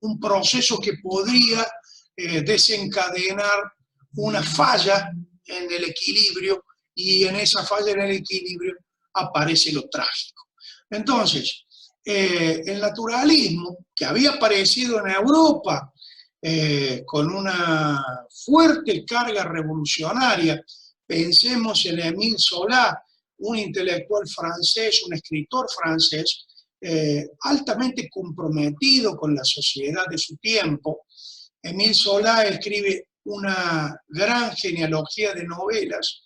un proceso que podría desencadenar una falla en el equilibrio, y en esa falla en el equilibrio aparece lo trágico. Entonces, el naturalismo, que había aparecido en Europa con una fuerte carga revolucionaria, pensemos en Émile Zola, un intelectual francés, un escritor francés, altamente comprometido con la sociedad de su tiempo. Émile Zola escribe una gran genealogía de novelas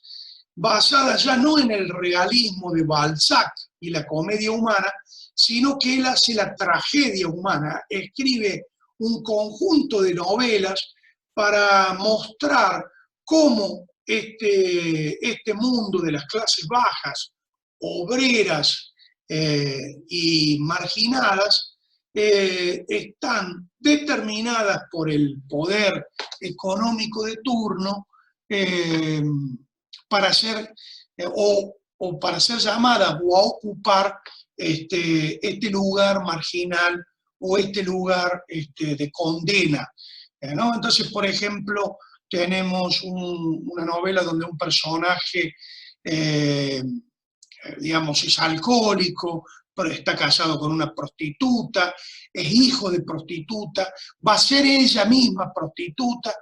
basadas ya no en el realismo de Balzac y la comedia humana, sino que él hace la tragedia humana, escribe un conjunto de novelas para mostrar cómo este mundo de las clases bajas, obreras y marginadas, están determinadas por el poder económico de turno para ser o para ser llamadas o a ocupar este lugar marginal o este lugar de condena, ¿no? Entonces, por ejemplo, tenemos una novela donde un personaje digamos, es alcohólico, pero está casado con una prostituta, es hijo de prostituta, va a ser ella misma prostituta.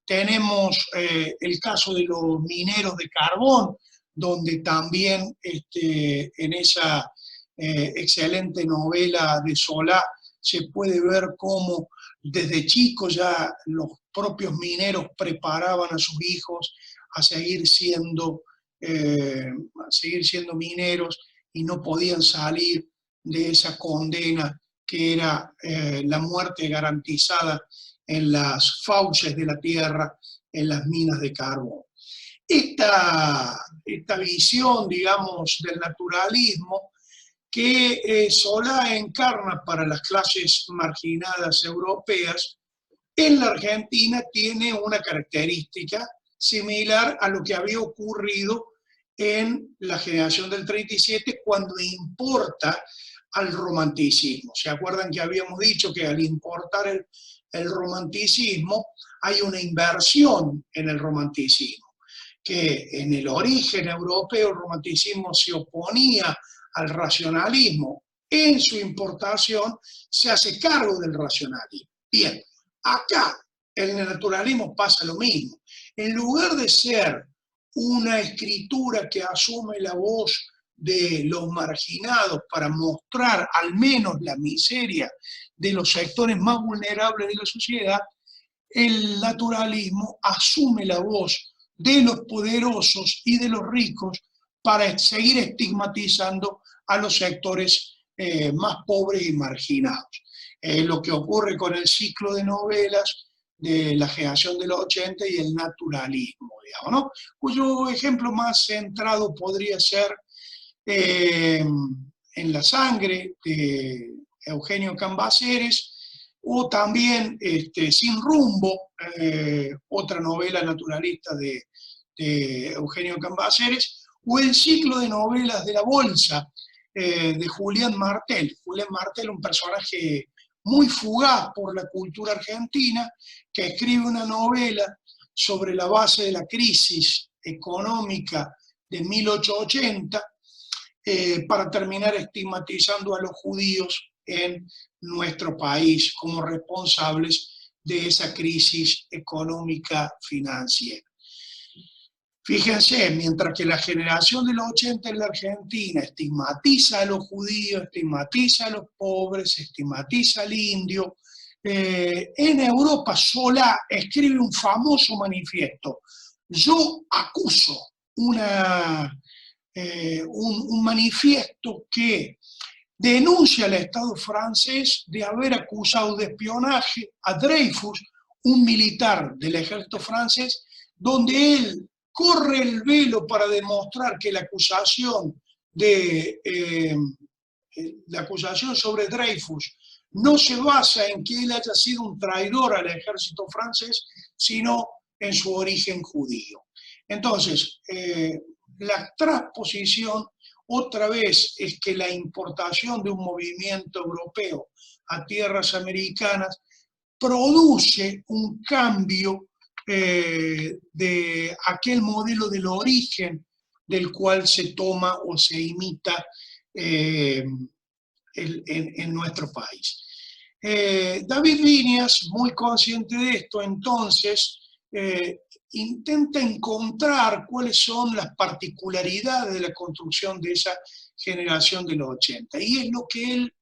Tenemos el caso de los mineros de carbón, donde también en esa excelente novela de Solá se puede ver cómo desde chicos ya los propios mineros preparaban a sus hijos a seguir siendo mineros y no podían salir de esa condena que era la muerte garantizada en las fauces de la tierra, en las minas de carbón. Esta visión, digamos, del naturalismo que Solá encarna para las clases marginadas europeas, en la Argentina tiene una característica similar a lo que había ocurrido en la generación del 37 cuando importa al romanticismo. ¿Se acuerdan que habíamos dicho que al importar el romanticismo hay una inversión en el romanticismo? Que en el origen europeo el romanticismo se oponía al racionalismo, en su importación se hace cargo del racionalismo. Bien, acá en el naturalismo pasa lo mismo. En lugar de ser una escritura que asume la voz de los marginados para mostrar al menos la miseria de los sectores más vulnerables de la sociedad, el naturalismo asume la voz de los poderosos y de los ricos para seguir estigmatizando a los sectores más pobres y marginados. Lo que ocurre con el ciclo de novelas de la generación de los 80 y el naturalismo, digamos, ¿no? Cuyo ejemplo más centrado podría ser En la sangre de Eugenio Cambaceres, o también Sin rumbo, otra novela naturalista de Eugenio Cambaceres, o el ciclo de novelas de La Bolsa, de Julián Martel. Julián Martel, un personaje muy fugaz por la cultura argentina, que escribe una novela sobre la base de la crisis económica de 1880, para terminar estigmatizando a los judíos en nuestro país como responsables de esa crisis económica financiera. Fíjense, mientras que la generación de los 80 en la Argentina estigmatiza a los judíos, estigmatiza a los pobres, estigmatiza al indio, en Europa Solá escribe un famoso manifiesto. Yo acuso un manifiesto que denuncia al Estado francés de haber acusado de espionaje a Dreyfus, un militar del ejército francés, donde él corre el velo para demostrar que la acusación sobre Dreyfus no se basa en que él haya sido un traidor al ejército francés, sino en su origen judío. Entonces, la transposición otra vez es que la importación de un movimiento europeo a tierras americanas, produce un cambio de aquel modelo del origen del cual se toma o se imita en nuestro país. David Viñas, muy consciente de esto, entonces intenta encontrar cuáles son las particularidades de la construcción de esa generación de los 80. Y es lo que él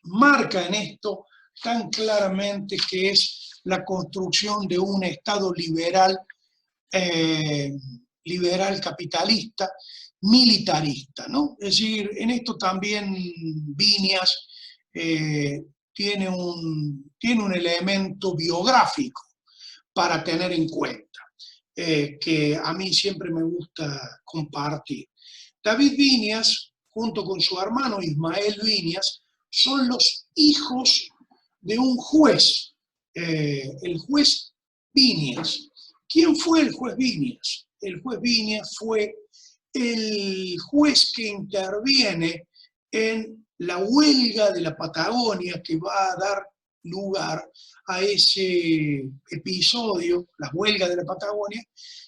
marca en esto tan claramente, que es la construcción de un Estado liberal, liberal capitalista, militarista, ¿no? Es decir, en esto también Viñas tiene un elemento biográfico para tener en cuenta, que a mí siempre me gusta compartir. David Viñas, junto con su hermano Ismael Viñas, son los hijos de un juez, el juez Viñas. ¿Quién fue el juez Viñas? El juez Viñas fue el juez que interviene en la huelga de la Patagonia, que va a dar lugar a ese episodio, la huelga de la Patagonia,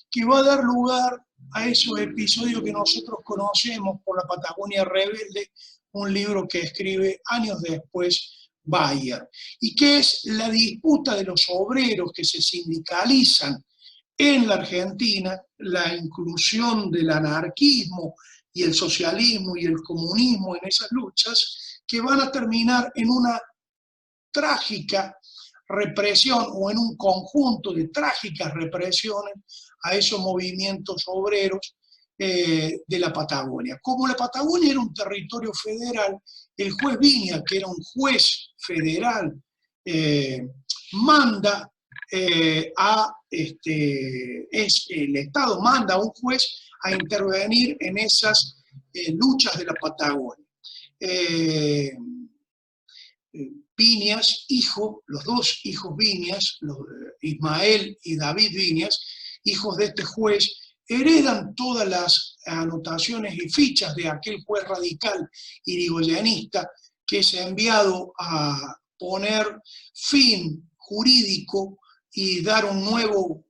que va a dar lugar a esos episodios que nosotros conocemos por La Patagonia Rebelde, un libro que escribe años después Bayer, y que es la disputa de los obreros que se sindicalizan en la Argentina, la inclusión del anarquismo y el socialismo y el comunismo en esas luchas, que van a terminar en una trágica represión o en un conjunto de trágicas represiones a esos movimientos obreros de la Patagonia. Como la Patagonia era un territorio federal, el juez Viñas, que era un juez federal, manda el Estado manda a un juez a intervenir en esas luchas de la Patagonia. Viñas, los dos hijos Viñas, Ismael y David Viñas, hijos de este juez, heredan todas las anotaciones y fichas de aquel juez radical irigoyenista que se ha enviado a poner fin jurídico y dar un nuevo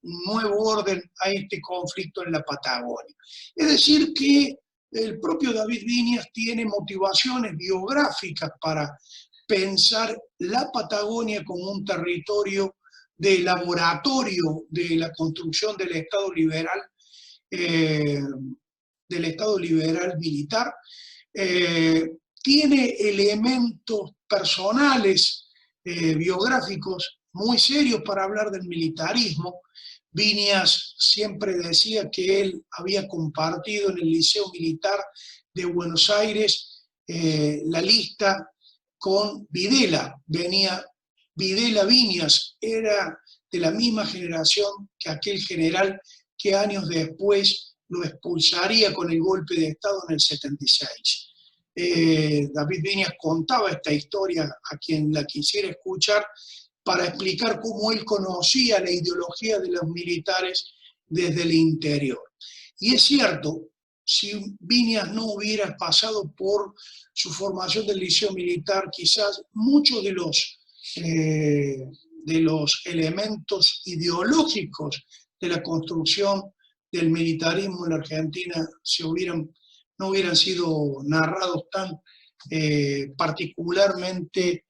orden a este conflicto en la Patagonia. Es decir, que el propio David Viñas tiene motivaciones biográficas para pensar la Patagonia como un territorio de laboratorio de la construcción del Estado liberal militar. Tiene elementos personales, biográficos muy serios para hablar del militarismo. Viñas siempre decía que él había compartido en el Liceo Militar de Buenos Aires la lista con Videla. Venía Videla Viñas, era de la misma generación que aquel general que años después lo expulsaría con el golpe de Estado en el 76. David Viñas contaba esta historia a quien la quisiera escuchar para explicar cómo él conocía la ideología de los militares desde el interior. Y es cierto, si Viñas no hubiera pasado por su formación del liceo militar, quizás muchos de los elementos ideológicos de la construcción del militarismo en la Argentina no hubieran sido narrados tan particularmente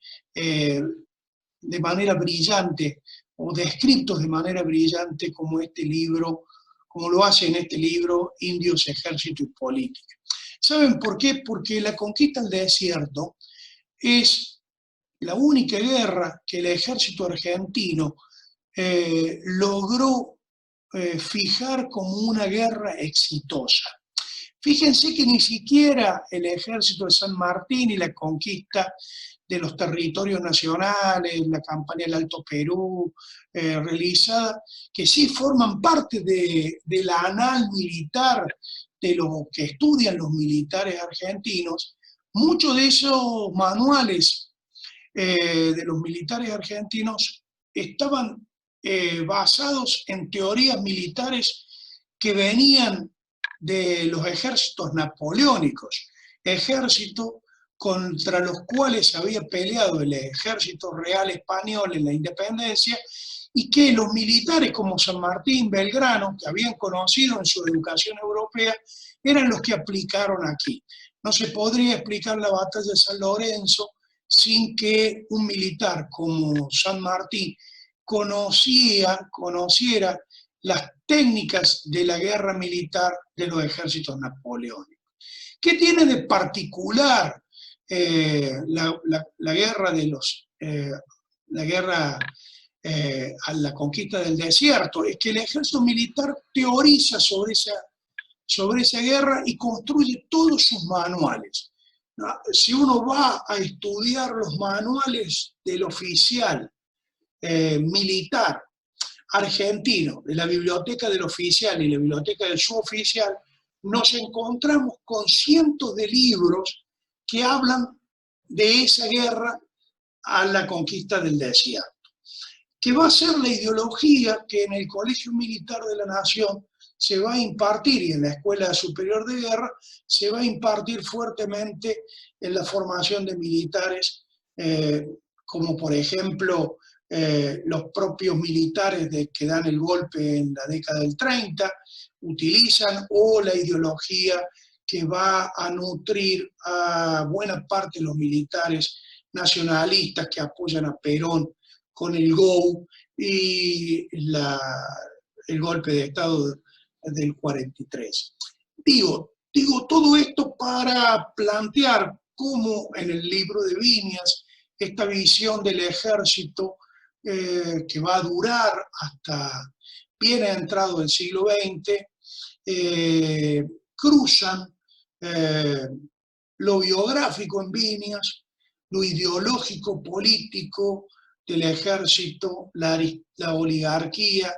de manera brillante o descritos de manera brillante como lo hace en este libro Indios, Ejército y Política. ¿Saben por qué? Porque la conquista del desierto es la única guerra que el ejército argentino logró fijar como una guerra exitosa. Fíjense que ni siquiera el ejército de San Martín y la conquista de los territorios nacionales, la campaña del Alto Perú realizada, que sí forman parte de la anal militar de lo que estudian los militares argentinos, muchos de esos manuales de los militares argentinos estaban basados en teorías militares que venían de los ejércitos napoleónicos, ejército contra los cuales había peleado el ejército real español en la independencia, y que los militares como San Martín, Belgrano, que habían conocido en su educación europea, eran los que aplicaron aquí. No se podría explicar la batalla de San Lorenzo sin que un militar como San Martín conociera las técnicas de la guerra militar de los ejércitos napoleónicos. ¿Qué tiene de particular la guerra de la guerra a la conquista del desierto? Es que el ejército militar teoriza sobre esa guerra y construye todos sus manuales. Si uno va a estudiar los manuales del oficial militar argentino, de la biblioteca del oficial y la biblioteca del suboficial, nos encontramos con cientos de libros que hablan de esa guerra a la conquista del desierto, que va a ser la ideología que en el Colegio Militar de la Nación se va a impartir, y en la Escuela Superior de Guerra se va a impartir fuertemente en la formación de militares, como por ejemplo los propios militares que dan el golpe en la década del 30 utilizan, o la ideología que va a nutrir a buena parte de los militares nacionalistas que apoyan a Perón con el GO y el golpe de Estado del 43. Digo todo esto para plantear cómo en el libro de Viñas esta visión del ejército que va a durar hasta bien entrado el siglo XX, cruzan lo biográfico en Viñas, lo ideológico político del ejército, la oligarquía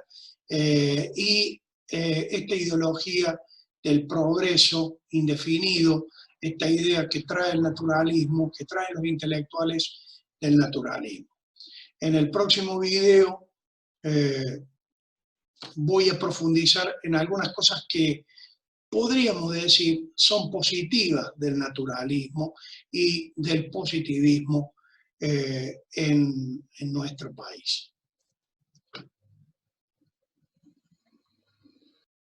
y esta ideología del progreso indefinido, esta idea que trae el naturalismo, que traen los intelectuales del naturalismo. En el próximo video voy a profundizar en algunas cosas que podríamos decir son positivas del naturalismo y del positivismo en nuestro país.